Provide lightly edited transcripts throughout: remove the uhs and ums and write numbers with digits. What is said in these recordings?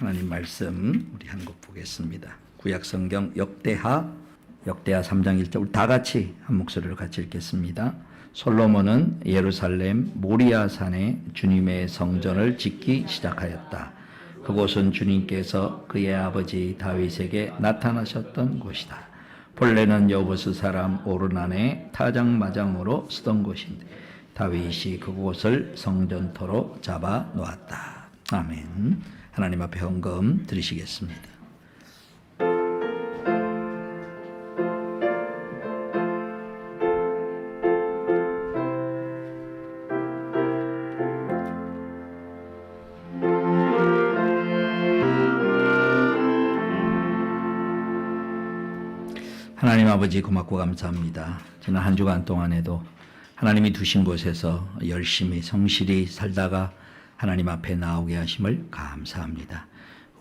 하나님 말씀 우리 한 곡 보겠습니다. 구약 성경 역대하 3장 1절 우리 다 같이 한 목소리로 같이 읽겠습니다. 솔로몬은 예루살렘 모리아 산에 주님의 성전을 짓기 시작하였다. 그곳은 주님께서 그의 아버지 다윗에게 나타나셨던 곳이다. 본래는 여부스 사람 오르난의 타작마장으로 쓰던 곳인데 다윗이 그곳을 성전터로 잡아 놓았다. 아멘. 하나님 앞에 헌금 드리시겠습니다. 하나님 아버지 고맙고 감사합니다. 지난 한 주간 동안에도 하나님이 두신 곳에서 열심히 성실히 살다가 하나님 앞에 나오게 하심을 감사합니다.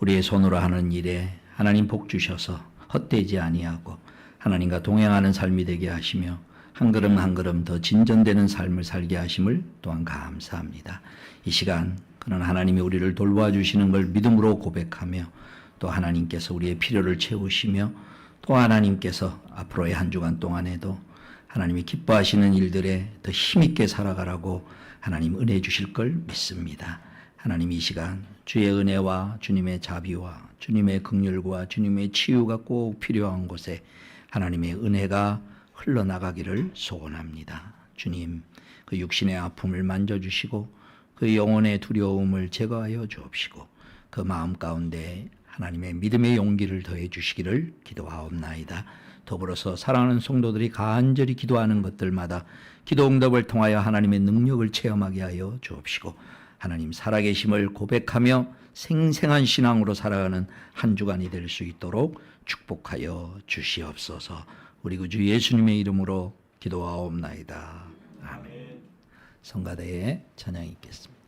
우리의 손으로 하는 일에 하나님 복 주셔서 헛되지 아니하고 하나님과 동행하는 삶이 되게 하시며 한 걸음 한 걸음 더 진전되는 삶을 살게 하심을 또한 감사합니다. 이 시간 그런 하나님이 우리를 돌보아 주시는 걸 믿음으로 고백하며 또 하나님께서 우리의 필요를 채우시며 또 하나님께서 앞으로의 한 주간 동안에도 하나님이 기뻐하시는 일들에 더 힘있게 살아가라고 하나님 은혜 주실 걸 믿습니다. 하나님 이 시간 주의 은혜와 주님의 자비와 주님의 긍휼과 주님의 치유가 꼭 필요한 곳에 하나님의 은혜가 흘러나가기를 소원합니다. 주님 그 육신의 아픔을 만져주시고 그 영혼의 두려움을 제거하여 주옵시고 그 마음 가운데 하나님의 믿음의 용기를 더해 주시기를 기도하옵나이다. 더불어서 사랑하는 성도들이 간절히 기도하는 것들마다 기도 응답을 통하여 하나님의 능력을 체험하게 하여 주옵시고 하나님 살아계심을 고백하며 생생한 신앙으로 살아가는 한 주간이 될 수 있도록 축복하여 주시옵소서. 우리 구주 예수님의 이름으로 기도하옵나이다. 아멘. 성가대의 찬양이 있겠습니다.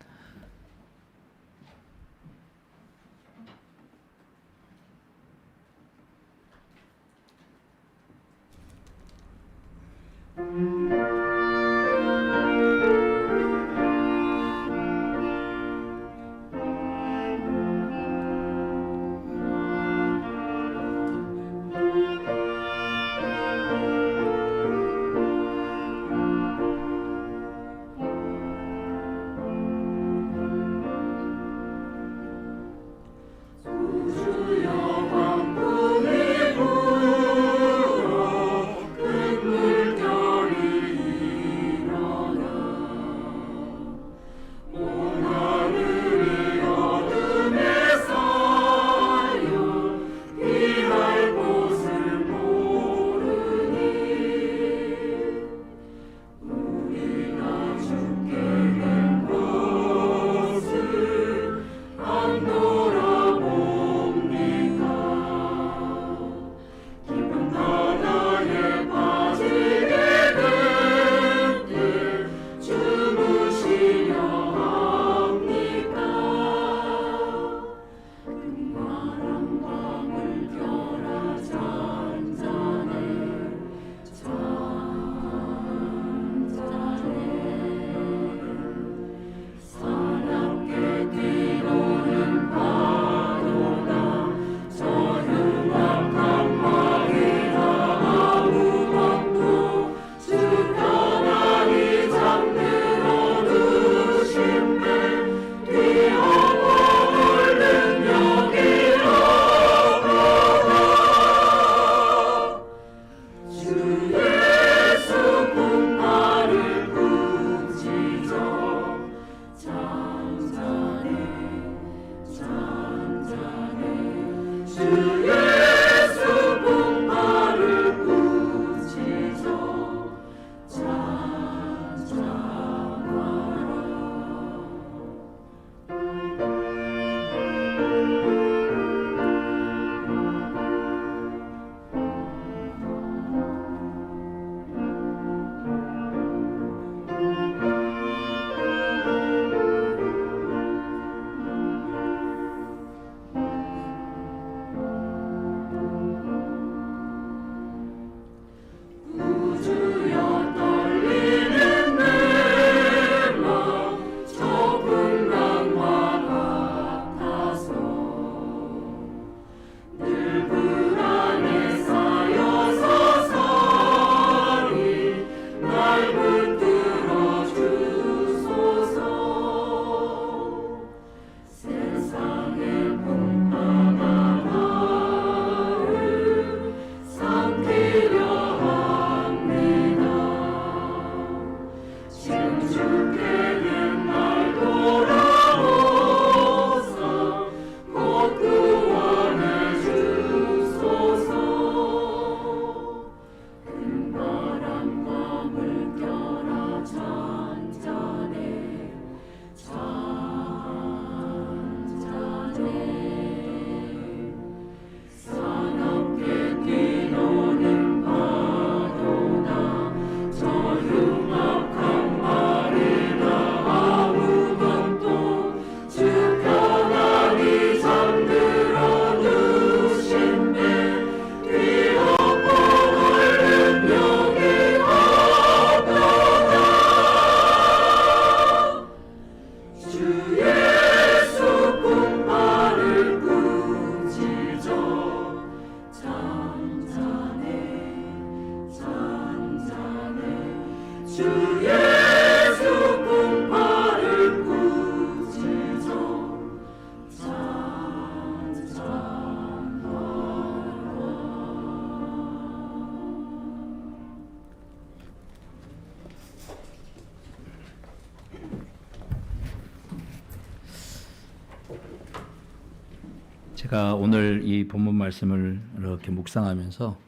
제가 오늘 이 본문 말씀을 이렇게 묵상하면서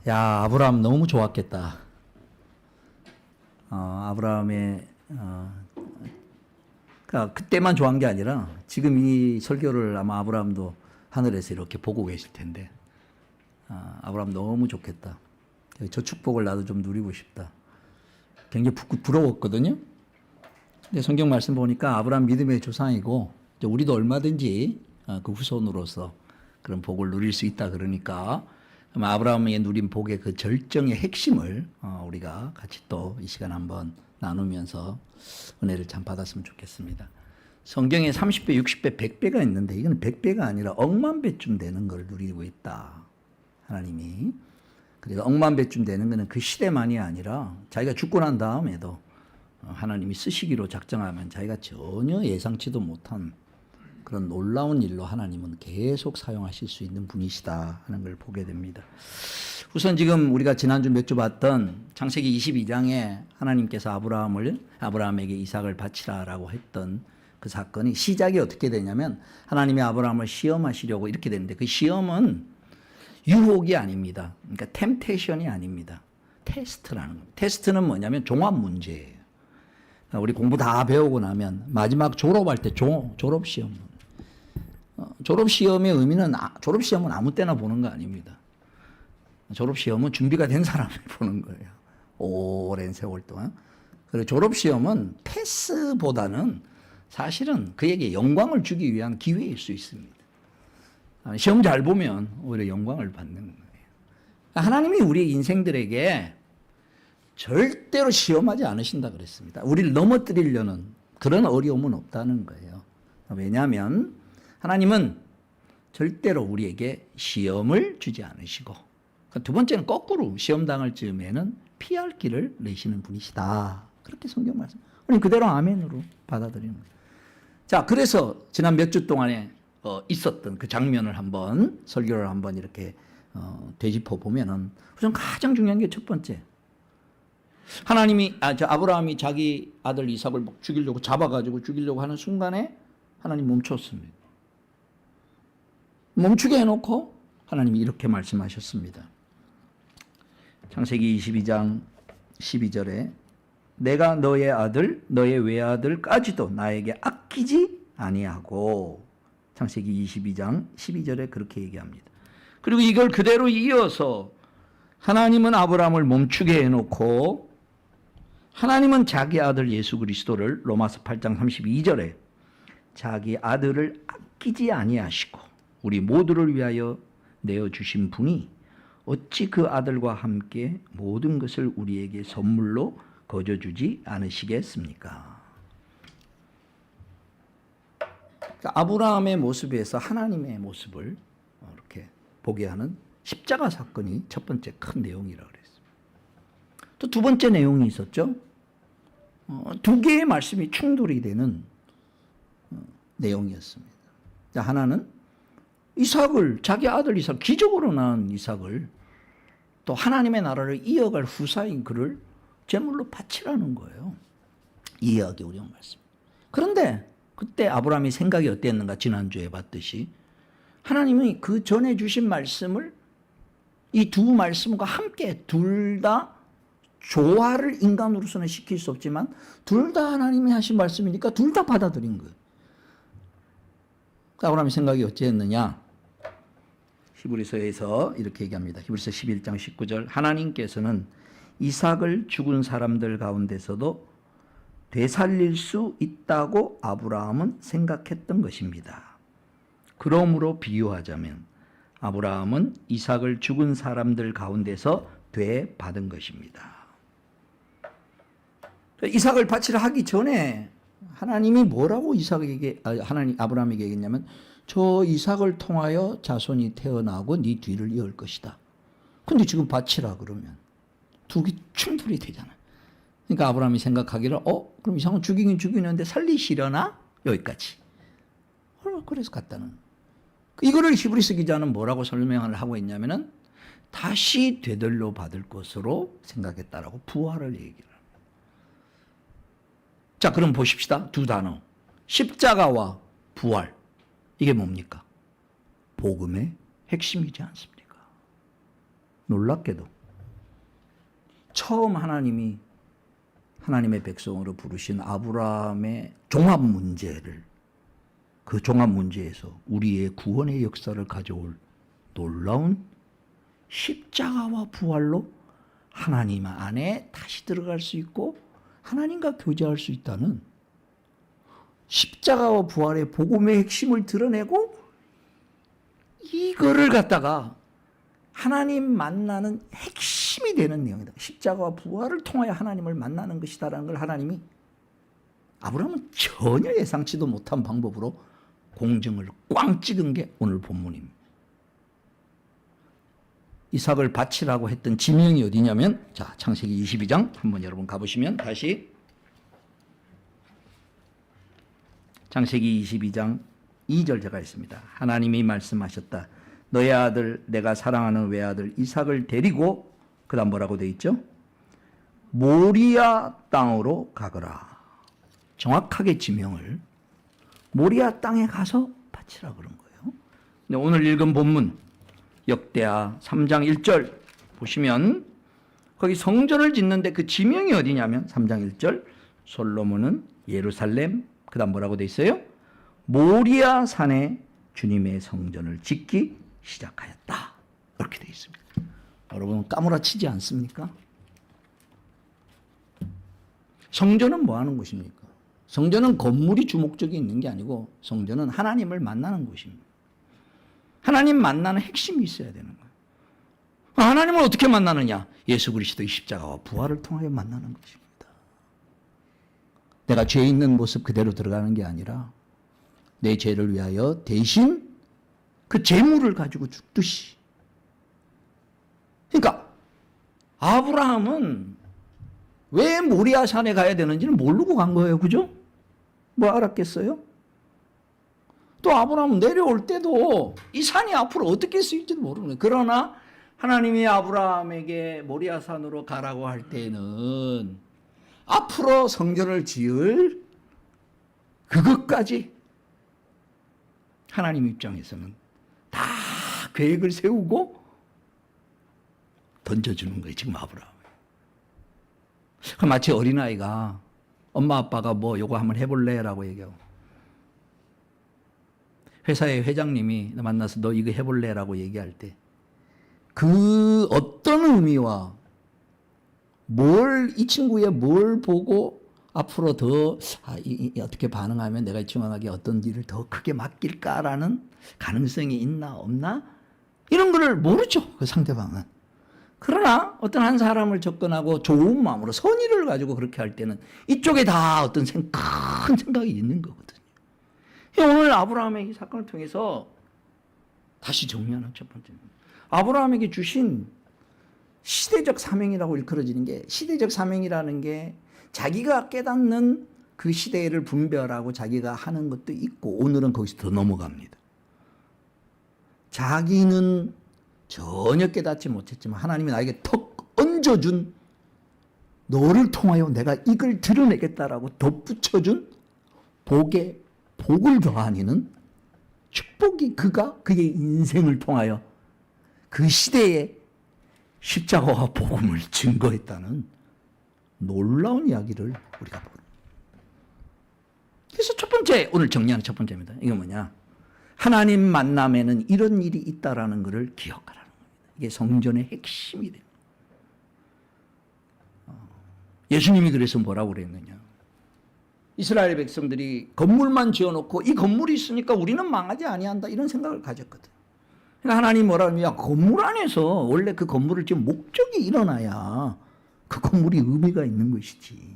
야, 아브라함 너무 좋았겠다. 아브라함의 그러니까 그때만 좋아한 게 아니라 지금 이 설교를 아마 아브라함도 하늘에서 이렇게 보고 계실 텐데 아브라함 너무 좋겠다. 저 축복을 나도 좀 누리고 싶다. 굉장히 부러웠거든요. 근데 성경 말씀 보니까 아브라함 믿음의 조상이고 우리도 얼마든지 그 후손으로서 그런 복을 누릴 수 있다 그러니까 아브라함이 누린 복의 그 절정의 핵심을 우리가 같이 또 이 시간 한번 나누면서 은혜를 참 받았으면 좋겠습니다. 성경에 30배, 60배, 100배가 있는데 이건 100배가 아니라 억만 배쯤 되는 걸 누리고 있다. 하나님이. 그래서 억만 배쯤 되는 것은 그 시대만이 아니라 자기가 죽고 난 다음에도 하나님이 쓰시기로 작정하면 자기가 전혀 예상치도 못한 그런 놀라운 일로 하나님은 계속 사용하실 수 있는 분이시다 하는 걸 보게 됩니다. 우선 지금 우리가 지난주 몇 주 봤던 창세기 22장에 하나님께서 아브라함에게 이삭을 바치라라고 했던 그 사건이 시작이 어떻게 되냐면 하나님이 아브라함을 시험하시려고 이렇게 되는데 그 시험은 유혹이 아닙니다. 그러니까 템테이션이 아닙니다. 테스트라는 겁니다. 테스트는 뭐냐면 종합 문제예요. 우리 공부 다 배우고 나면 마지막 졸업할 때 졸업시험. 졸업시험의 의미는 졸업시험은 아무 때나 보는 거 아닙니다. 졸업시험은 준비가 된 사람이 보는 거예요. 오랜 세월 동안. 그리고 졸업시험은 패스보다는 사실은 그에게 영광을 주기 위한 기회일 수 있습니다. 시험 잘 보면 오히려 영광을 받는 거예요. 하나님이 우리 인생들에게 절대로 시험하지 않으신다 그랬습니다. 우리를 넘어뜨리려는 그런 어려움은 없다는 거예요. 왜냐하면 하나님은 절대로 우리에게 시험을 주지 않으시고 두 번째는 거꾸로 시험 당할 즈음에는 피할 길을 내시는 분이시다. 그렇게 성경 말씀. 우리 그대로 아멘으로 받아들이는 거예요. 자, 그래서 지난 몇 주 동안에 있었던 그 장면을 한번 설교를 한번 이렇게 되짚어 보면은 우선 가장 중요한 게 첫 번째. 아브라함이 자기 아들 이삭을 죽이려고 잡아가지고 죽이려고 하는 순간에 하나님 멈췄습니다. 멈추게 해놓고 하나님이 이렇게 말씀하셨습니다. 창세기 22장 12절에 내가 너의 아들 너의 외아들까지도 나에게 아끼지 아니하고 창세기 22장 12절에 그렇게 얘기합니다. 그리고 이걸 그대로 이어서 하나님은 아브라함을 멈추게 해놓고 하나님은 자기 아들 예수 그리스도를 로마서 8장 32절에 자기 아들을 아끼지 아니하시고 우리 모두를 위하여 내어주신 분이 어찌 그 아들과 함께 모든 것을 우리에게 선물로 거저주지 않으시겠습니까? 그러니까 아브라함의 모습에서 하나님의 모습을 이렇게 보게 하는 십자가 사건이 첫 번째 큰 내용이라고 그랬습니다. 또 두 번째 내용이 있었죠. 두 개의 말씀이 충돌이 되는 내용이었습니다. 하나는 이삭을 자기 아들 이삭 기적으로 낳은 이삭을 또 하나님의 나라를 이어갈 후사인 그를 제물로 바치라는 거예요. 이해하기 어려운 말씀. 그런데 그때 아브라함이 생각이 어땠는가 지난주에 봤듯이 하나님이 그 전에 주신 말씀을 이 두 말씀과 함께 둘 다 조화를 인간으로서는 시킬 수 없지만 둘 다 하나님이 하신 말씀이니까 둘 다 받아들인 거예요. 아브라함의 생각이 어찌했느냐? 히브리서에서 이렇게 얘기합니다. 히브리서 11장 19절 하나님께서는 이삭을 죽은 사람들 가운데서도 되살릴 수 있다고 아브라함은 생각했던 것입니다. 그러므로 비유하자면 아브라함은 이삭을 죽은 사람들 가운데서 되받은 것입니다. 이삭을 바치라 하기 전에 하나님이 뭐라고 아브라함에게 얘기했냐면 저 이삭을 통하여 자손이 태어나고 네 뒤를 이을 것이다. 근데 지금 바치라 그러면 두 개 충돌이 되잖아. 그러니까 아브라함이 생각하기를 그럼 이삭은 죽이긴 죽이는데 살리시려나? 여기까지. 그래서 갔다는. 이거를 히브리서 기자는 뭐라고 설명을 하고 있냐면은 다시 되돌려 받을 것으로 생각했다라고 부활을 얘기를 합니다. 자, 그럼 보십시다. 두 단어. 십자가와 부활. 이게 뭡니까? 복음의 핵심이지 않습니까? 놀랍게도 처음 하나님이 하나님의 백성으로 부르신 아브라함의 종합 문제를, 그 종합 문제에서 우리의 구원의 역사를 가져올 놀라운 십자가와 부활로 하나님 안에 다시 들어갈 수 있고 하나님과 교제할 수 있다는 십자가와 부활의 복음의 핵심을 드러내고, 이거를 갖다가 하나님 만나는 핵심이 되는 내용이다. 십자가와 부활을 통하여 하나님을 만나는 것이다라는 걸 하나님이 아브라함은 전혀 예상치도 못한 방법으로 공정을 꽝 찍은 게 오늘 본문입니다. 이삭을 바치라고 했던 지명이 어디냐면, 자, 창세기 22장 한번 여러분 가보시면, 다시 창세기 22장 2절 제가 있습니다. 하나님이 말씀하셨다. 너의 아들, 내가 사랑하는 외아들 이삭을 데리고, 그 다음 뭐라고 되어 있죠? 모리아 땅으로 가거라. 정확하게 지명을 모리아 땅에 가서 바치라 그런 거예요. 근데 오늘 읽은 본문 역대하 3장 1절 보시면 거기 성전을 짓는데 그 지명이 어디냐면 3장 1절 솔로몬은 예루살렘, 그 다음 뭐라고 돼 있어요? 모리아 산에 주님의 성전을 짓기 시작하였다. 이렇게 돼 있습니다. 여러분 까무라치지 않습니까? 성전은 뭐 하는 곳입니까? 성전은 건물이 주목적이 있는 게 아니고 성전은 하나님을 만나는 곳입니다. 하나님 만나는 핵심이 있어야 되는 거예요. 하나님을 어떻게 만나느냐? 예수 그리스도의 십자가와 부활을 통하여 만나는 것입니다. 내가 죄 있는 모습 그대로 들어가는 게 아니라 내 죄를 위하여 대신 그 재물을 가지고 죽듯이. 그러니까 아브라함은 왜 모리아 산에 가야 되는지는 모르고 간 거예요. 그죠? 뭐 알았겠어요? 또 아브라함은 내려올 때도 이 산이 앞으로 어떻게 쓰일지도 모르는 거예요. 그러나 하나님이 아브라함에게 모리아 산으로 가라고 할 때는 앞으로 성전을 지을 그것까지 하나님 입장에서는 다 계획을 세우고 던져주는 거예요. 지금 아브라함. 마치 어린아이가 엄마 아빠가 뭐 요거 한번 해볼래? 라고 얘기하고 회사의 회장님이 만나서 너 이거 해볼래? 라고 얘기할 때 그 어떤 의미와 이 친구의 뭘 보고 앞으로 더 어떻게 반응하면 내가 이 친구에게 어떤 일을 더 크게 맡길까라는 가능성이 있나 없나 이런 거를 모르죠. 그 상대방은. 그러나 어떤 한 사람을 접근하고 좋은 마음으로 선의를 가지고 그렇게 할 때는 이쪽에 다 어떤 큰 생각이 있는 거거든요. 오늘 아브라함의 이 사건을 통해서 다시 정리하는 첫 번째입니다. 아브라함에게 주신 시대적 사명이라고 일컬어지는 게, 시대적 사명이라는 게 자기가 깨닫는 그 시대를 분별하고 자기가 하는 것도 있고, 오늘은 거기서 더 넘어갑니다. 자기는 전혀 깨닫지 못했지만 하나님이 나에게 턱 얹어준, 너를 통하여 내가 이걸 드러내겠다라고 덧붙여준 복에 복을 더하니는 축복이 그의 인생을 통하여 그 시대에 십자가와 복음을 증거했다는 놀라운 이야기를 우리가 보는. 그래서 첫 번째, 오늘 정리하는 첫 번째입니다. 이게 뭐냐? 하나님 만남에는 이런 일이 있다라는 것을 기억하라는 겁니다. 이게 성전의 핵심이 됩니다. 예수님이 그래서 뭐라고 그랬느냐? 이스라엘 백성들이 건물만 지어놓고 이 건물이 있으니까 우리는 망하지 아니한다 이런 생각을 가졌거든. 그러니까 하나님 뭐라 하면, 야, 건물 안에서 원래 그 건물을 지금 목적이 일어나야 그 건물이 의미가 있는 것이지.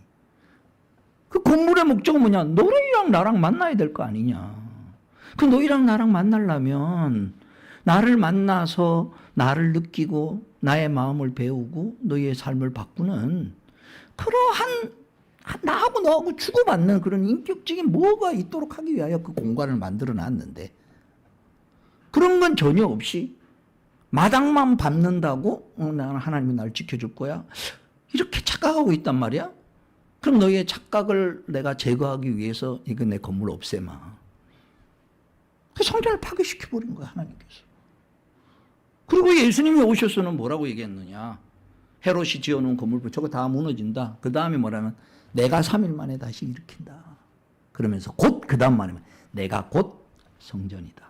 그 건물의 목적은 뭐냐? 너희랑 나랑 만나야 될 거 아니냐. 그 너희랑 나랑 만나려면 나를 만나서 나를 느끼고 나의 마음을 배우고 너희의 삶을 바꾸는 그러한 나하고 너하고 주고받는 그런 인격적인 뭐가 있도록 하기 위하여 그 공간을 만들어 놨는데, 그런 건 전혀 없이 마당만 밟는다고 나는 하나님이 날 지켜줄 거야 이렇게 착각하고 있단 말이야. 그럼 너희의 착각을 내가 제거하기 위해서 이거 내 건물 없애마. 성전을 파괴시켜버린 거야, 하나님께서. 그리고 예수님이 오셔서는 뭐라고 얘기했느냐. 헤롯이 지어놓은 건물, 저거 다 무너진다. 그 다음에 뭐라면 내가 3일 만에 다시 일으킨다. 그러면서 곧 그 다음 말이면 내가 곧 성전이다.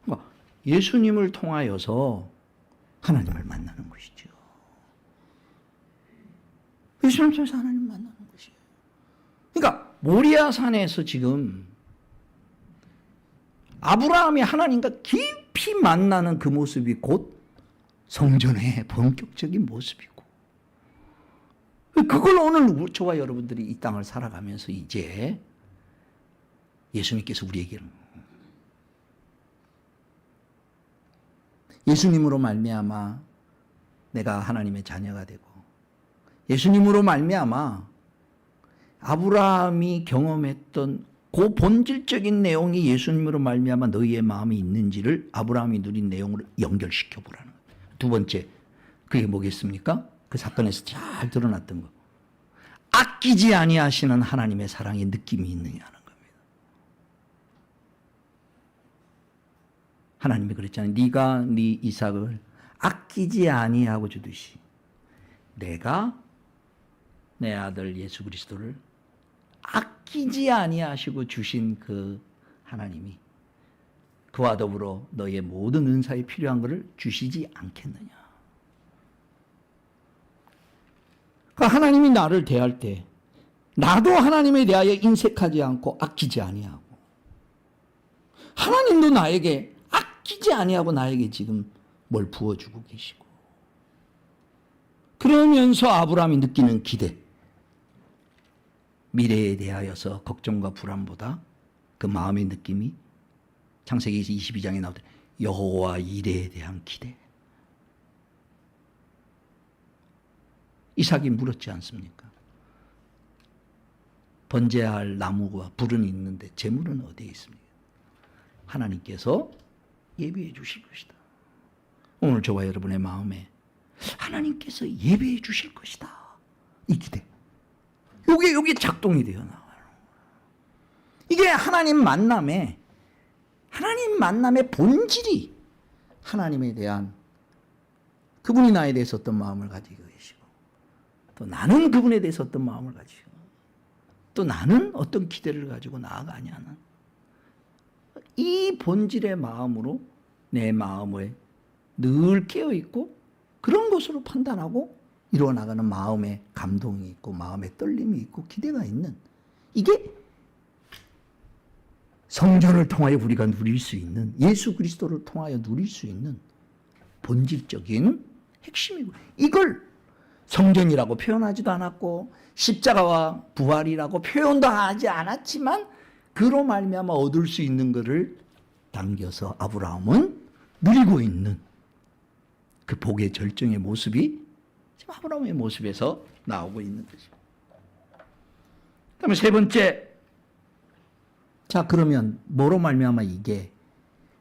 그러니까 예수님을 통하여서 하나님을 만나는 것이죠. 예수님을 통해서 하나님을 만나는 것이에요. 그러니까 모리아 산에서 지금 아브라함이 하나님과 깊이 만나는 그 모습이 곧 성전의 본격적인 모습이고, 그걸 오늘 저와 여러분들이 이 땅을 살아가면서 이제 예수님께서 우리에게 예수님으로 말미암아 내가 하나님의 자녀가 되고, 예수님으로 말미암아 아브라함이 경험했던 그 본질적인 내용이 예수님으로 말미암아 너희의 마음이 있는지를 아브라함이 누린 내용으로 연결시켜 보라는 거예요. 두 번째, 그게 뭐겠습니까? 그 사건에서 잘 드러났던 거. 아끼지 아니하시는 하나님의 사랑의 느낌이 있느냐는 겁니다. 하나님이 그랬잖아요. 네가 네 이삭을 아끼지 아니하고 주듯이 내가 내 아들 예수 그리스도를 아끼지 아니하시고 주신 그 하나님이 그와 더불어 너의 모든 은사에 필요한 것을 주시지 않겠느냐. 그러니까 하나님이 나를 대할 때 나도 하나님에 대하여 인색하지 않고 아끼지 아니하고, 하나님도 나에게 아끼지 아니하고 나에게 지금 뭘 부어주고 계시고, 그러면서 아브라함이 느끼는 기대, 미래에 대하여서 걱정과 불안보다 그 마음의 느낌이 창세기 22장에 나오듯 여호와 이레에 대한 기대. 이삭이 물었지 않습니까? 번제해야 할 나무와 불은 있는데 제물은 어디에 있습니까? 하나님께서 예비해 주실 것이다. 오늘 저와 여러분의 마음에 하나님께서 예비해 주실 것이다. 이 기대. 요게 작동이 되어 나와요. 이게 하나님 만남의 본질이 하나님에 대한, 그분이 나에 대해서 어떤 마음을 가지고 계시고, 또 나는 그분에 대해서 어떤 마음을 가지고, 또 나는 어떤 기대를 가지고 나아가냐는 이 본질의 마음으로 내 마음에 늘 깨어있고 그런 것으로 판단하고 이루어나가는 마음의 감동이 있고 마음의 떨림이 있고 기대가 있는, 이게 성전을 통하여 우리가 누릴 수 있는, 예수 그리스도를 통하여 누릴 수 있는 본질적인 핵심이고, 이걸 성전이라고 표현하지도 않았고 십자가와 부활이라고 표현도 하지 않았지만 그로 말미암아 얻을 수 있는 것을 당겨서 아브라함은 누리고 있는 그 복의 절정의 모습이 지금 아브라함의 모습에서 나오고 있는 것입니다. 그다음에 세 번째, 자 그러면 뭐로 말미암아 이게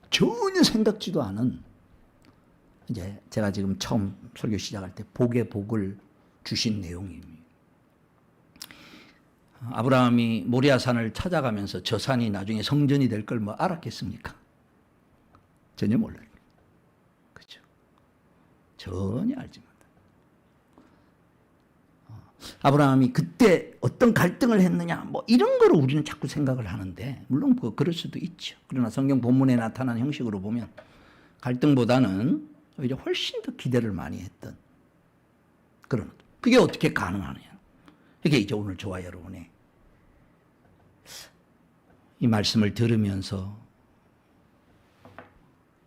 전혀 생각지도 않은, 이제 제가 지금 처음 설교 시작할 때 복의 복을 주신 내용입니다. 아브라함이 모리아산을 찾아가면서 저 산이 나중에 성전이 될 걸 뭐 알았겠습니까? 전혀 몰라요. 그렇죠? 전혀 알지 못합니다. 아브라함이 그때 어떤 갈등을 했느냐, 뭐 이런 거로 우리는 자꾸 생각을 하는데, 물론 그럴 수도 있죠. 그러나 성경 본문에 나타난 형식으로 보면 갈등보다는 오히려 훨씬 더 기대를 많이 했던 그런, 그게 어떻게 가능하느냐. 이게 이제 오늘 저와 여러분의 이 말씀을 들으면서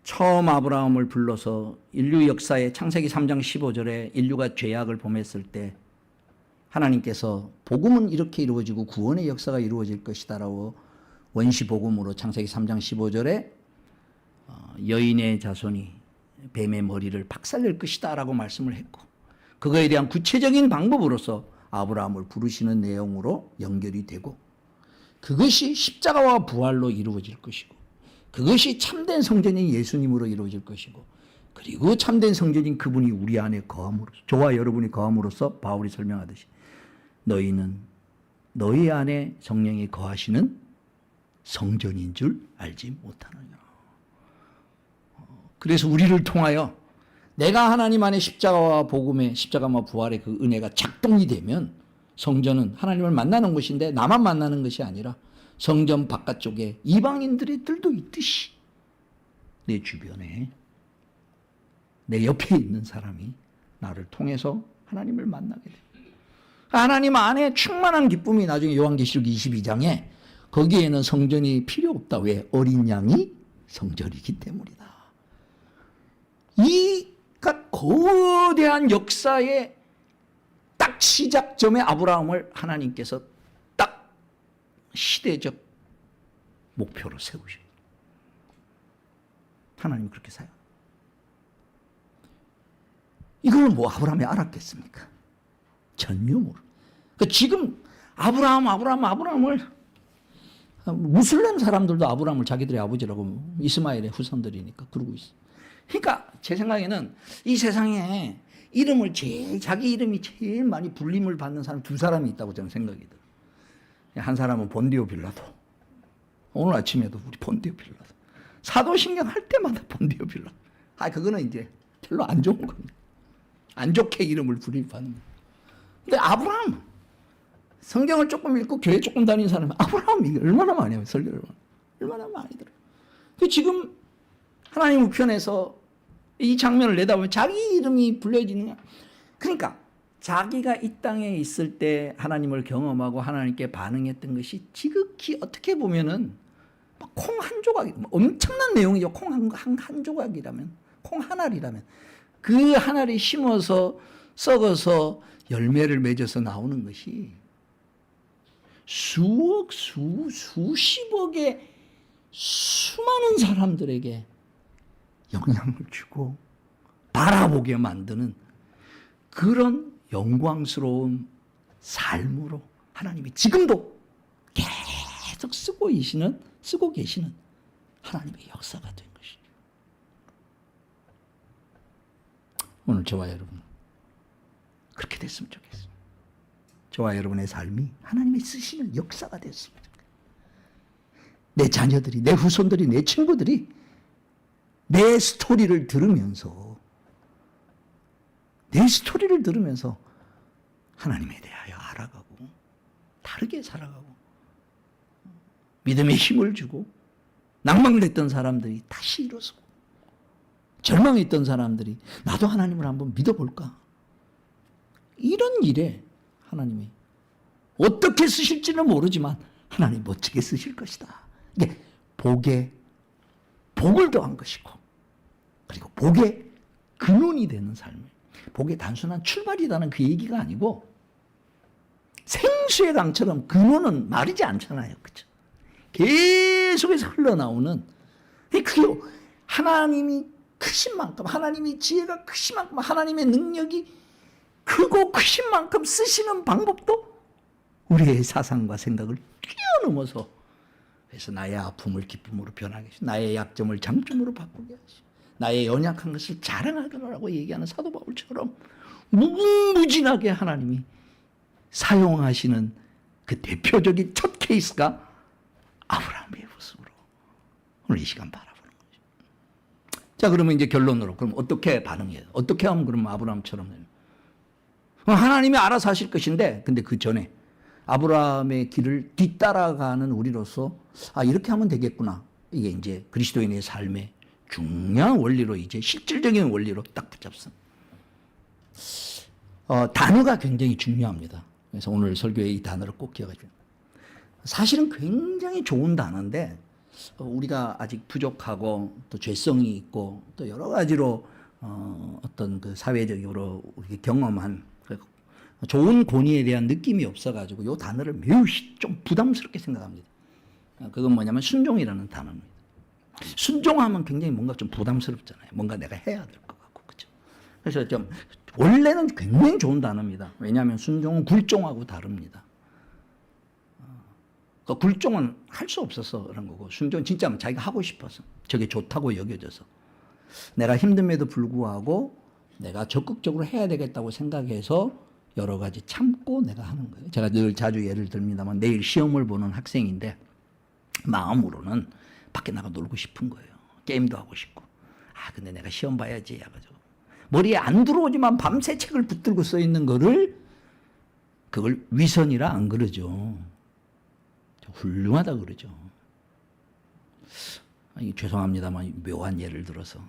처음 아브라함을 불러서 인류 역사의 창세기 3장 15절에 인류가 죄악을 범했을 때 하나님께서 복음은 이렇게 이루어지고 구원의 역사가 이루어질 것이다라고 원시 복음으로 창세기 3장 15절에 여인의 자손이 뱀의 머리를 박살낼 것이다 라고 말씀을 했고, 그거에 대한 구체적인 방법으로서 아브라함을 부르시는 내용으로 연결이 되고, 그것이 십자가와 부활로 이루어질 것이고, 그것이 참된 성전인 예수님으로 이루어질 것이고, 그리고 참된 성전인 그분이 우리 안에 거함으로써, 저와 여러분이 거함으로써 바울이 설명하듯이 너희는 너희 안에 성령이 거하시는 성전인 줄 알지 못하느냐. 그래서 우리를 통하여 내가 하나님 안에 십자가와 복음의 십자가와 부활의 그 은혜가 작동이 되면 성전은 하나님을 만나는 곳인데 나만 만나는 것이 아니라 성전 바깥쪽에 이방인들도 있듯이 내 주변에 내 옆에 있는 사람이 나를 통해서 하나님을 만나게 됩니다. 하나님 안에 충만한 기쁨이 나중에 요한계시록 22장에 거기에는 성전이 필요 없다. 왜? 어린 양이 성전이기 때문이다. 이 거대한 역사의 딱 시작점에 아브라함을 하나님께서 딱 시대적 목표로 세우십니다. 하나님 그렇게 사요. 이걸 뭐 아브라함이 알았겠습니까? 전혀 모르. 그러니까 지금 아브라함을 무슬림 사람들도 아브라함을 자기들의 아버지라고, 이스마엘의 후손들이니까 그러고 있어. 그러니까 제 생각에는 이 세상에 자기 이름이 제일 많이 불림을 받는 사람 두 사람이 있다고 저는 생각이 들어요. 한 사람은 본디오 빌라도. 오늘 아침에도 우리 본디오 빌라도. 사도신경 할 때마다 본디오 빌라도. 그거는 이제 별로 안 좋은 겁니다. 안 좋게 이름을 불림받는 거예요. 근데 아브라함, 성경을 조금 읽고 교회 조금 다니는 사람은 아브라함이 얼마나 많이 해요, 설교를. 얼마나 많이 들어요. 지금 하나님 우편에서 이 장면을 내다보면 자기 이름이 불려지느냐. 그러니까 자기가 이 땅에 있을 때 하나님을 경험하고 하나님께 반응했던 것이 지극히 어떻게 보면은 콩 한 조각, 엄청난 내용이죠. 콩 한 조각이라면, 콩 한 알이라면 그 한 알이 심어서 썩어서 열매를 맺어서 나오는 것이 수십억의 수많은 사람들에게 영향을 주고 바라보게 만드는 그런 영광스러운 삶으로 하나님이 지금도 계속 쓰고 계시는 하나님의 역사가 된 것이죠. 오늘 저와 여러분 그렇게 됐으면 좋겠습니다. 저와 여러분의 삶이 하나님의 쓰시는 역사가 됐으면 좋겠습니다. 내 자녀들이, 내 후손들이, 내 친구들이 내 스토리를 들으면서 하나님에 대하여 알아가고 다르게 살아가고 믿음의 힘을 주고 낭망을 했던 사람들이 다시 일어서고 절망했던 사람들이 나도 하나님을 한번 믿어볼까, 이런 일에 하나님이 어떻게 쓰실지는 모르지만 하나님 멋지게 쓰실 것이다. 이게 복에 복을 더한 것이고, 그리고 복의 근원이 되는 삶을, 복의 단순한 출발이라는 그 얘기가 아니고 생수의 강처럼 근원은 마르지 않잖아요. 그렇죠? 계속해서 흘러나오는, 그게 하나님이 크신 만큼, 하나님의 지혜가 크신 만큼, 하나님의 능력이 크고 크신 만큼 쓰시는 방법도 우리의 사상과 생각을 뛰어넘어서, 그래서 나의 아픔을 기쁨으로 변하게 하시고 나의 약점을 장점으로 바꾸게 하시고 나의 연약한 것을 자랑하라고 얘기하는 사도 바울처럼 무궁무진하게 하나님이 사용하시는 그 대표적인 첫 케이스가 아브라함의 모습으로 오늘 이 시간 바라보는 거죠. 자, 그러면 이제 결론으로, 그럼 어떻게 반응해요? 어떻게 하면 그럼 아브라함처럼 돼요? 하나님이 알아서 하실 것인데, 근데 그 전에 아브라함의 길을 뒤따라가는 우리로서 이렇게 하면 되겠구나. 이게 이제 그리스도인의 삶의 중요한 원리로, 이제 실질적인 원리로 딱 붙잡습니다. 단어가 굉장히 중요합니다. 그래서 오늘 설교에 이 단어를 꼭 기억하십시오. 사실은 굉장히 좋은 단어인데 우리가 아직 부족하고 또 죄성이 있고 또 여러 가지로 어떤 그 사회적으로 우리 경험한 좋은 권위에 대한 느낌이 없어가지고 이 단어를 매우 좀 부담스럽게 생각합니다. 그건 뭐냐면 순종이라는 단어입니다. 순종하면 굉장히 뭔가 좀 부담스럽잖아요. 뭔가 내가 해야 될 것 같고, 그렇죠? 그래서 좀 원래는 굉장히 좋은 단어입니다. 왜냐하면 순종은 굴종하고 다릅니다. 그 굴종은 할 수 없어서 그런 거고, 순종은 진짜 자기가 하고 싶어서, 저게 좋다고 여겨져서, 내가 힘듦에도 불구하고 내가 적극적으로 해야 되겠다고 생각해서 여러 가지 참고 내가 하는 거예요. 제가 늘 자주 예를 듭니다만, 내일 시험을 보는 학생인데 마음으로는 밖에 나가 놀고 싶은 거예요. 게임도 하고 싶고. 근데 내가 시험 봐야지 해가지고 머리에 안 들어오지만 밤새 책을 붙들고 써 있는 거를 그걸 위선이라 안 그러죠. 훌륭하다 그러죠. 죄송합니다만 묘한 예를 들어서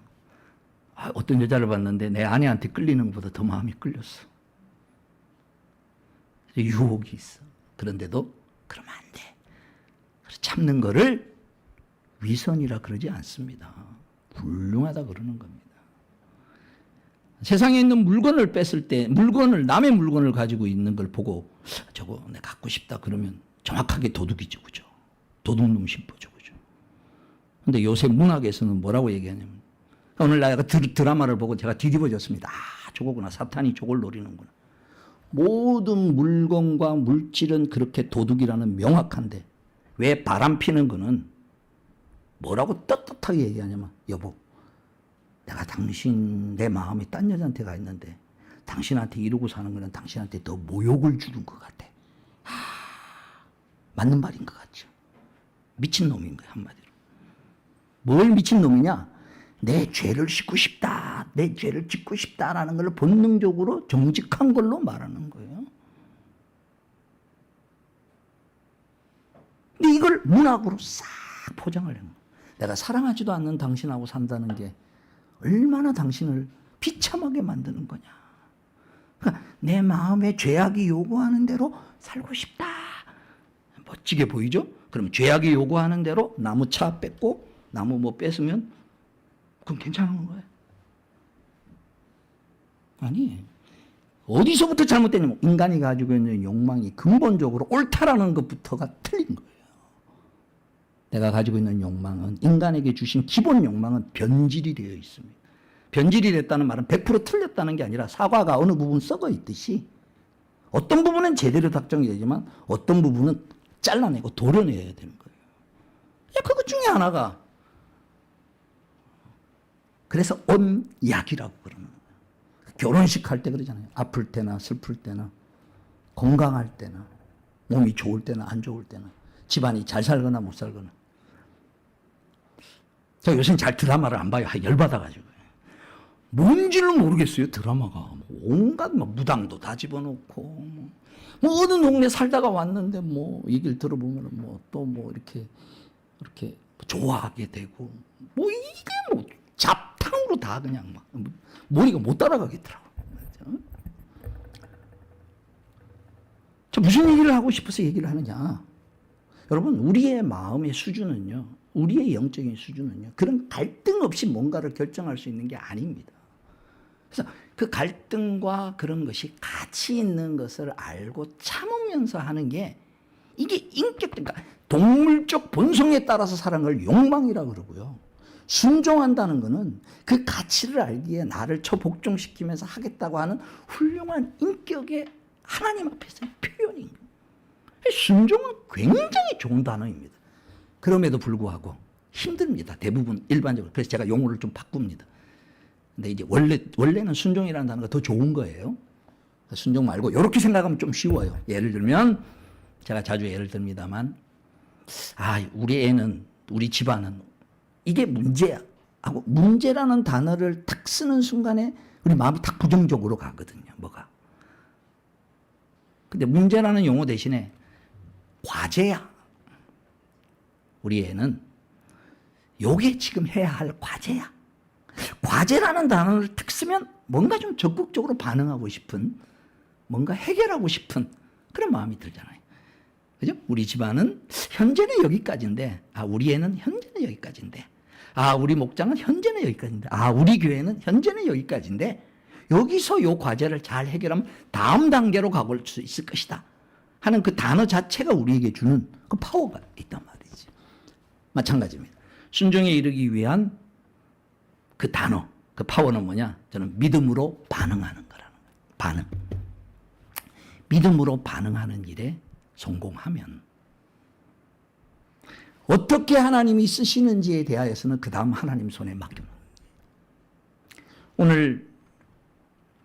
어떤 여자를 봤는데 내 아내한테 끌리는 것보다 더 마음이 끌렸어. 유혹이 있어. 그런데도 그러면 안 돼. 참는 거를 위선이라 그러지 않습니다. 훌륭하다 그러는 겁니다. 세상에 있는 물건을 뺐을 때 남의 물건을 가지고 있는 걸 보고 저거 내가 갖고 싶다 그러면 정확하게 도둑이죠. 그죠? 도둑놈 심보죠. 그죠? 근데 요새 문학에서는 뭐라고 얘기하냐면 오늘 내가 드라마를 보고 제가 뒤집어졌습니다. 저거구나. 사탄이 저걸 노리는구나. 모든 물건과 물질은 그렇게 도둑이라는 명확한데 왜 바람 피는 거는 뭐라고 떳떳하게 얘기하냐면 여보 내가 내 마음이 딴 여자한테 가 있는데 당신한테 이러고 사는 거는 당신한테 더 모욕을 주는 것 같아. 맞는 말인 것 같죠. 미친놈인 거야 한마디로. 뭘 미친놈이냐. 내 죄를 씻고 싶다. 내 죄를 짓고 싶다라는 걸 본능적으로 정직한 걸로 말하는 거예요. 근데 이걸 문학으로 싹 포장을 해요. 내가 사랑하지도 않는 당신하고 산다는 게 얼마나 당신을 비참하게 만드는 거냐. 그러니까 내 마음에 죄악이 요구하는 대로 살고 싶다. 멋지게 보이죠? 그럼 죄악이 요구하는 대로 나무 차 뺐고 나무 뭐 뺐으면 그럼 괜찮은 거예요? 아니, 어디서부터 잘못됐냐면 인간이 가지고 있는 욕망이 근본적으로 옳다라는 것부터가 틀린 거예요. 내가 가지고 있는 욕망은 인간에게 주신 기본 욕망은 변질이 되어 있습니다. 변질이 됐다는 말은 100% 틀렸다는 게 아니라 사과가 어느 부분 썩어 있듯이 어떤 부분은 제대로 작정이 되지만 어떤 부분은 잘라내고 도려내야 되는 거예요. 그것 중에 하나가 그래서 언약이라고 그러는 거예요. 결혼식 할 때 그러잖아요. 아플 때나 슬플 때나 건강할 때나 몸이 좋을 때나 안 좋을 때나 집안이 잘 살거나 못 살거나. 제가 요새는 잘 드라마를 안 봐요. 열받아가지고. 뭔지를 모르겠어요. 드라마가. 온갖 무당도 다 집어넣고 뭐 어느 동네 살다가 왔는데 뭐 얘기를 들어보면 뭐 또 뭐 이렇게 좋아하게 되고 뭐 이게 뭐 잡탕으로 다 그냥 막 머리가 못 따라가겠더라고. 저 무슨 얘기를 하고 싶어서 얘기를 하느냐? 여러분 우리의 마음의 수준은요, 우리의 영적인 수준은요, 그런 갈등 없이 뭔가를 결정할 수 있는 게 아닙니다. 그래서 그 갈등과 그런 것이 가치 있는 것을 알고 참으면서 하는 게 이게 그러니까 동물적 본성에 따라서 사랑을 욕망이라고 그러고요. 순종한다는 것은 그 가치를 알기에 나를 복종시키면서 하겠다고 하는 훌륭한 인격의 하나님 앞에서의 표현인 거예요. 순종은 굉장히 좋은 단어입니다. 그럼에도 불구하고 힘듭니다. 대부분 일반적으로. 그래서 제가 용어를 좀 바꿉니다. 근데 이제 원래는 순종이라는 단어가 더 좋은 거예요. 순종 말고 이렇게 생각하면 좀 쉬워요. 예를 들면 제가 자주 예를 듭니다만 우리 집안은 이게 문제야 하고 문제라는 단어를 딱 쓰는 순간에 우리 마음이 딱 부정적으로 가거든요. 뭐가. 근데 문제라는 용어 대신에 과제야. 우리 애는 요게 지금 해야 할 과제야. 과제라는 단어를 딱 쓰면 뭔가 좀 적극적으로 반응하고 싶은, 뭔가 해결하고 싶은 그런 마음이 들잖아요. 그죠? 우리 집안은 현재는 여기까지인데, 우리 애는 현재는 여기까지인데, 우리 목장은 현재는 여기까지인데, 우리 교회는 현재는 여기까지인데, 여기서 요 과제를 잘 해결하면 다음 단계로 가볼 수 있을 것이다 하는 그 단어 자체가 우리에게 주는 그 파워가 있단 말이지. 마찬가지입니다. 순종에 이르기 위한 그 단어, 그 파워는 뭐냐? 저는 믿음으로 반응하는 거라는 거예요. 반응. 믿음으로 반응하는 일에 성공하면 어떻게 하나님이 쓰시는지에 대하여서는 그 다음 하나님 손에 맡깁니다. 오늘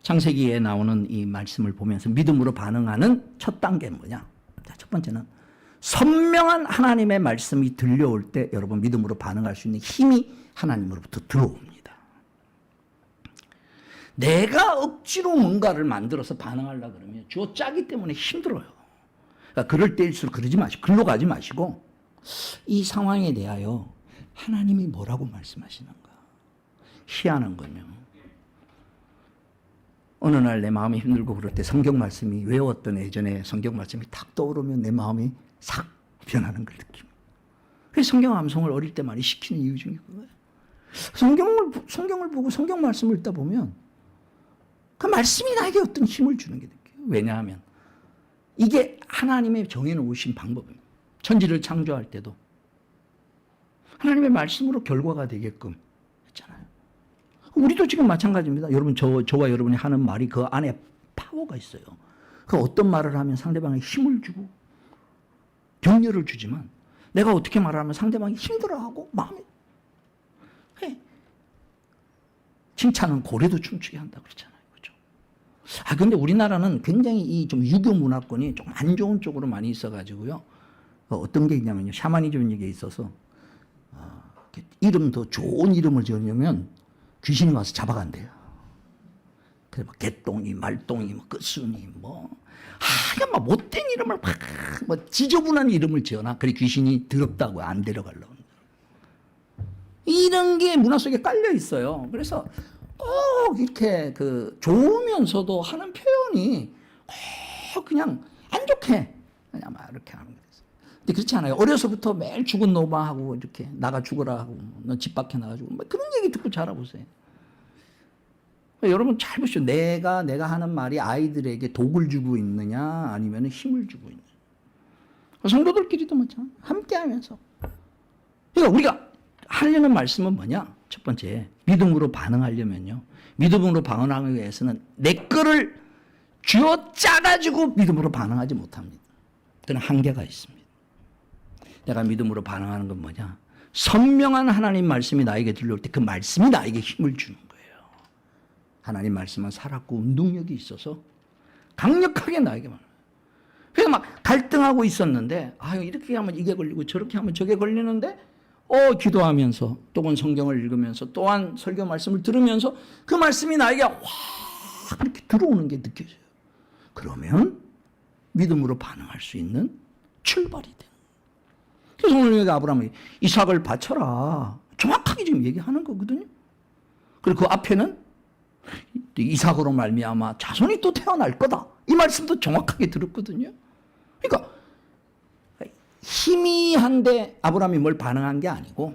창세기에 나오는 이 말씀을 보면서 믿음으로 반응하는 첫 단계는 뭐냐? 자, 첫 번째는 선명한 하나님의 말씀이 들려올 때 여러분 믿음으로 반응할 수 있는 힘이 하나님으로부터 들어옵니다. 내가 억지로 뭔가를 만들어서 반응하려고 그러면 주어 짜기 때문에 힘들어요. 그러니까 그럴 때일수록 그러지 마시고, 글로 가지 마시고, 이 상황에 대하여 하나님이 뭐라고 말씀하시는가. 희한한 건요, 어느 날 내 마음이 힘들고 그럴 때 성경 말씀이, 외웠던 예전에 성경 말씀이 탁 떠오르면 내 마음이 싹 변하는 걸 느낍니다. 그래서 성경 암송을 어릴 때 많이 시키는 이유 중에 그거예요. 성경을 보고 성경 말씀을 읽다 보면 그 말씀이 나에게 어떤 힘을 주는 게 느껴요. 왜냐하면 이게 하나님의 정해놓으신 방법입니다. 천지를 창조할 때도 하나님의 말씀으로 결과가 되게끔 했잖아요. 우리도 지금 마찬가지입니다. 여러분, 저와 여러분이 하는 말이 그 안에 파워가 있어요. 그 어떤 말을 하면 상대방에 힘을 주고 격려를 주지만, 내가 어떻게 말하면 상대방이 힘들어하고 마음이, 칭찬은 고래도 춤추게 한다 그러잖아요. 그렇죠? 근데 우리나라는 굉장히 이 좀 유교 문화권이 좀 안 좋은 쪽으로 많이 있어가지고요. 어떤 게 있냐면요, 샤머니즘에 있어서 이름 더 좋은 이름을 지으려면 귀신이 와서 잡아간대요. 그래서 막 개똥이, 말똥이, 뭐 끝순이, 뭐 하여간 막 못된 이름을 뭐 지저분한 이름을 지어놔. 그래 귀신이 더럽다고 안 데려가려고. 이런 게 문화 속에 깔려 있어요. 그래서 꼭 이렇게 좋으면서도 하는 표현이 꼭 그냥 안 좋게 그냥 막 이렇게 하는 거예요. 근데 그렇지 않아요. 어려서부터 매일 죽은 노마하고 이렇게 나가 죽어라 하고 너 집 밖에 나가지고 뭐 그런 얘기 듣고 자라보세요. 여러분 잘 보시죠. 내가 하는 말이 아이들에게 독을 주고 있느냐 아니면 힘을 주고 있느냐. 성도들끼리도 마찬가지. 함께하면서. 그러니까 우리가 하려는 말씀은 뭐냐? 첫 번째, 믿음으로 반응하려면요, 믿음으로 반응하기 위해서는 내 거를 쥐어 짜가지고 믿음으로 반응하지 못합니다. 그런 한계가 있습니다. 내가 믿음으로 반응하는 건 뭐냐? 선명한 하나님 말씀이 나에게 들려올 때 그 말씀이 나에게 힘을 주는 거예요. 하나님 말씀은 살았고 운동력이 있어서 강력하게 나에게 말해요. 그래서 막 갈등하고 있었는데, 이렇게 하면 이게 걸리고 저렇게 하면 저게 걸리는데, 기도하면서 또는 성경을 읽으면서 또한 설교 말씀을 들으면서 그 말씀이 나에게 확 이렇게 들어오는 게 느껴져요. 그러면 믿음으로 반응할 수 있는 출발이 돼요. 그래서 오늘 여기 아브라함이 이삭을 바쳐라. 정확하게 지금 얘기하는 거거든요. 그리고 그 앞에는 이삭으로 말미암아 자손이 또 태어날 거다. 이 말씀도 정확하게 들었거든요. 그러니까 희미한데 아브라함이 뭘 반응한 게 아니고,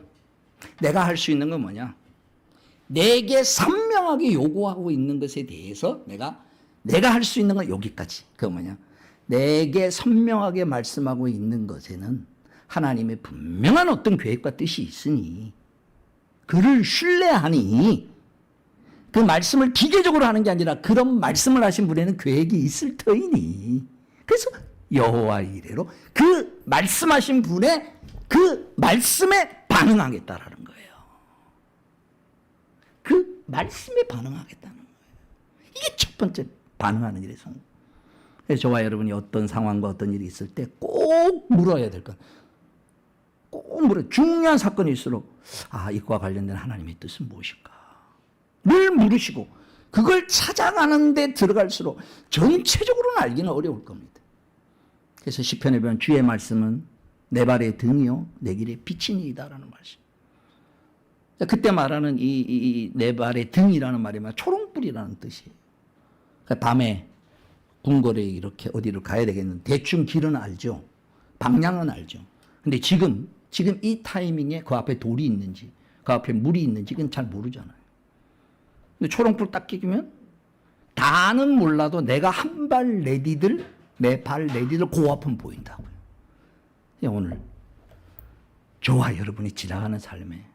내가 할 수 있는 건 뭐냐? 내게 선명하게 요구하고 있는 것에 대해서 내가 할 수 있는 건 여기까지. 그거 뭐냐? 내게 선명하게 말씀하고 있는 것에는 하나님의 분명한 어떤 계획과 뜻이 있으니 그를 신뢰하니, 그 말씀을 기계적으로 하는 게 아니라 그런 말씀을 하신 분에는 계획이 있을 터이니, 그래서 여호와 이레로 그 말씀하신 분의 그 말씀에 반응하겠다라는 거예요. 그 말씀에 반응하겠다는 거예요. 이게 첫 번째 반응하는 일의 성공. 그래서 저와 여러분이 어떤 상황과 어떤 일이 있을 때 꼭 물어야 될 것, 꼭 물어요. 중요한 사건일수록 이거와 관련된 하나님의 뜻은 무엇일까? 늘 물으시고 그걸 찾아가는 데 들어갈수록 전체적으로는 알기는 어려울 겁니다. 그래서 시편에 보면 주의 말씀은 내 발의 등이요 내 길의 빛이니이다라는 말씀. 그때 말하는 이 내 발의 등이라는 말이 초롱불이라는 뜻이에요. 그러니까 밤에 궁궐에 이렇게 어디를 가야 되겠는데 대충 길은 알죠. 방향은 알죠. 근데 지금 이 타이밍에 그 앞에 돌이 있는지 그 앞에 물이 있는지 그건 잘 모르잖아요. 근데 초롱불 딱 끼면 다는 몰라도 내가 한 발 내디들 내 발 내디들 그 앞은 보인다고요. 오늘 저와 여러분이 지나가는 삶에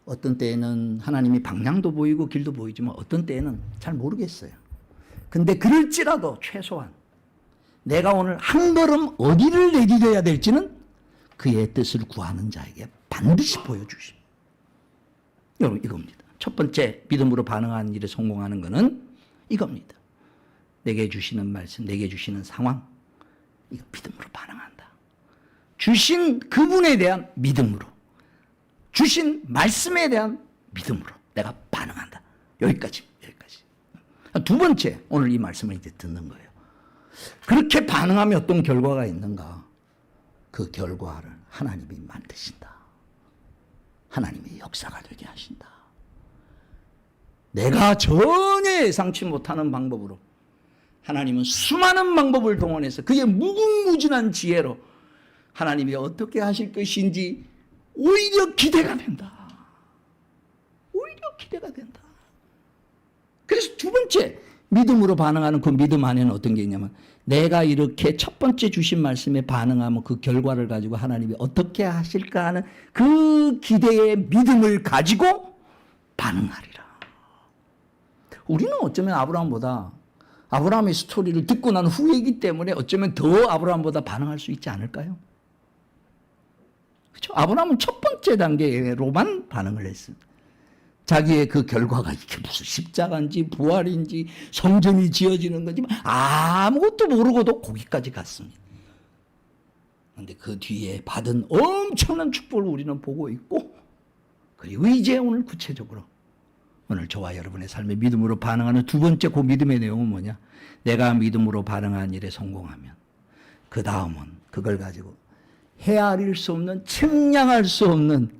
어떤 때에는 하나님이 방향도 보이고 길도 보이지만 어떤 때에는 잘 모르겠어요. 근데 그럴지라도 최소한 내가 오늘 한 걸음 어디를 내디뎌야 될지는 그의 뜻을 구하는 자에게 반드시 보여주십니다. 여러분 이겁니다. 첫 번째 믿음으로 반응하는 일에 성공하는 것은 이겁니다. 내게 주시는 말씀, 내게 주시는 상황, 이거 믿음으로 반응한다. 주신 그분에 대한 믿음으로, 주신 말씀에 대한 믿음으로 내가 반응한다. 여기까지. 두 번째, 오늘 이 말씀을 이제 듣는 거예요. 그렇게 반응하면 어떤 결과가 있는가? 그 결과를 하나님이 만드신다. 하나님의 역사가 되게 하신다. 내가 전혀 예상치 못하는 방법으로 하나님은 수많은 방법을 동원해서 그의 무궁무진한 지혜로 하나님이 어떻게 하실 것인지 오히려 기대가 된다. 오히려 기대가 된다. 그래서 두 번째, 믿음으로 반응하는 그 믿음 안에는 어떤 게 있냐면, 내가 이렇게 첫 번째 주신 말씀에 반응하면 그 결과를 가지고 하나님이 어떻게 하실까 하는 그 기대의 믿음을 가지고 반응하리라. 우리는 어쩌면 아브라함의 스토리를 듣고 난 후이기 때문에 어쩌면 더 아브라함보다 반응할 수 있지 않을까요? 그렇죠? 아브라함은 첫 번째 단계로만 반응을 했습니다. 자기의 그 결과가 이게 무슨 십자가인지 부활인지 성전이 지어지는 건지 아무것도 모르고도 거기까지 갔습니다. 그런데 그 뒤에 받은 엄청난 축복을 우리는 보고 있고, 그리고 이제 오늘 구체적으로 오늘 저와 여러분의 삶에 믿음으로 반응하는 두 번째 그 믿음의 내용은 뭐냐? 내가 믿음으로 반응한 일에 성공하면 그 다음은 그걸 가지고 헤아릴 수 없는, 측량할 수 없는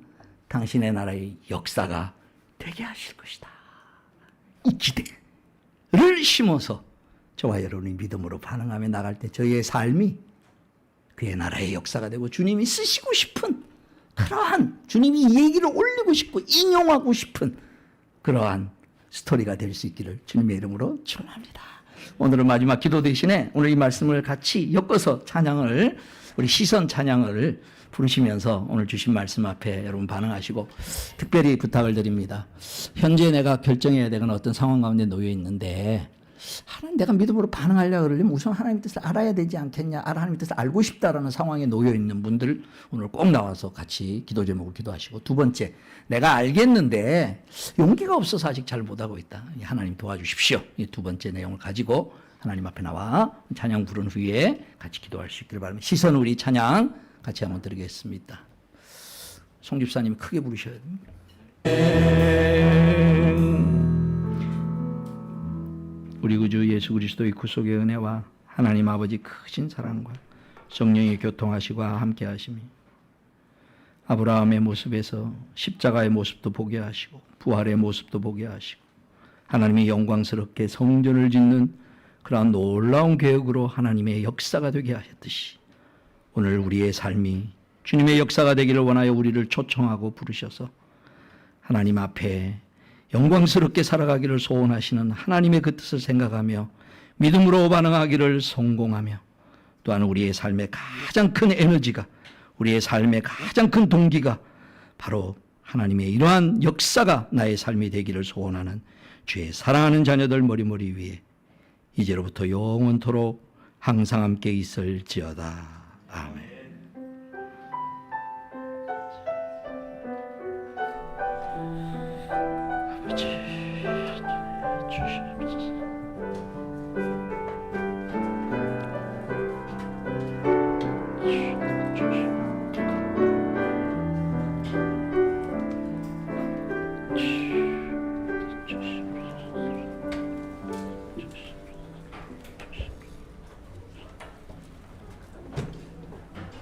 당신의 나라의 역사가 되게 하실 것이다. 이 기대를 심어서 저와 여러분이 믿음으로 반응하며 나갈 때 저희의 삶이 그의 나라의 역사가 되고 주님이 쓰시고 싶은 그러한, 주님이 이 얘기를 올리고 싶고 인용하고 싶은 그러한 스토리가 될 수 있기를 주님의 이름으로 축원합니다. 오늘은 마지막 기도 대신에 오늘 이 말씀을 같이 엮어서 찬양을, 우리 시선 찬양을 부르시면서 오늘 주신 말씀 앞에 여러분 반응하시고, 특별히 부탁을 드립니다. 현재 내가 결정해야 되는 어떤 상황 가운데 놓여 있는데, 하나님, 내가 믿음으로 반응하려고 그러려면 우선 하나님의 뜻을 알아야 되지 않겠냐, 하나님의 뜻을 알고 싶다라는 상황에 놓여 있는 분들 오늘 꼭 나와서 같이 기도 제목을 기도하시고, 두 번째, 내가 알겠는데 용기가 없어서 아직 잘 못하고 있다, 하나님 도와주십시오. 이 두 번째 내용을 가지고 하나님 앞에 나와 찬양 부른 후에 같이 기도할 수 있기를 바랍니다. 시선 우리 찬양 같이 한번 드리겠습니다. 송 집사님이 크게 부르셔야 됩니다. 우리 구주 예수 그리스도의 구속의 은혜와 하나님 아버지 크신 사랑과 성령의 교통하시고 함께 하심이 아브라함의 모습에서 십자가의 모습도 보게 하시고 부활의 모습도 보게 하시고 하나님이 영광스럽게 성전을 짓는 그러한 놀라운 계획으로 하나님의 역사가 되게 하셨듯이 오늘 우리의 삶이 주님의 역사가 되기를 원하여 우리를 초청하고 부르셔서 하나님 앞에 영광스럽게 살아가기를 소원하시는 하나님의 그 뜻을 생각하며 믿음으로 반응하기를 성공하며, 또한 우리의 삶의 가장 큰 에너지가, 우리의 삶의 가장 큰 동기가 바로 하나님의 이러한 역사가 나의 삶이 되기를 소원하는 주의 사랑하는 자녀들 머리머리 위에 이제로부터 영원토록 항상 함께 있을지어다. 아멘. 아버지, 주시옵소서.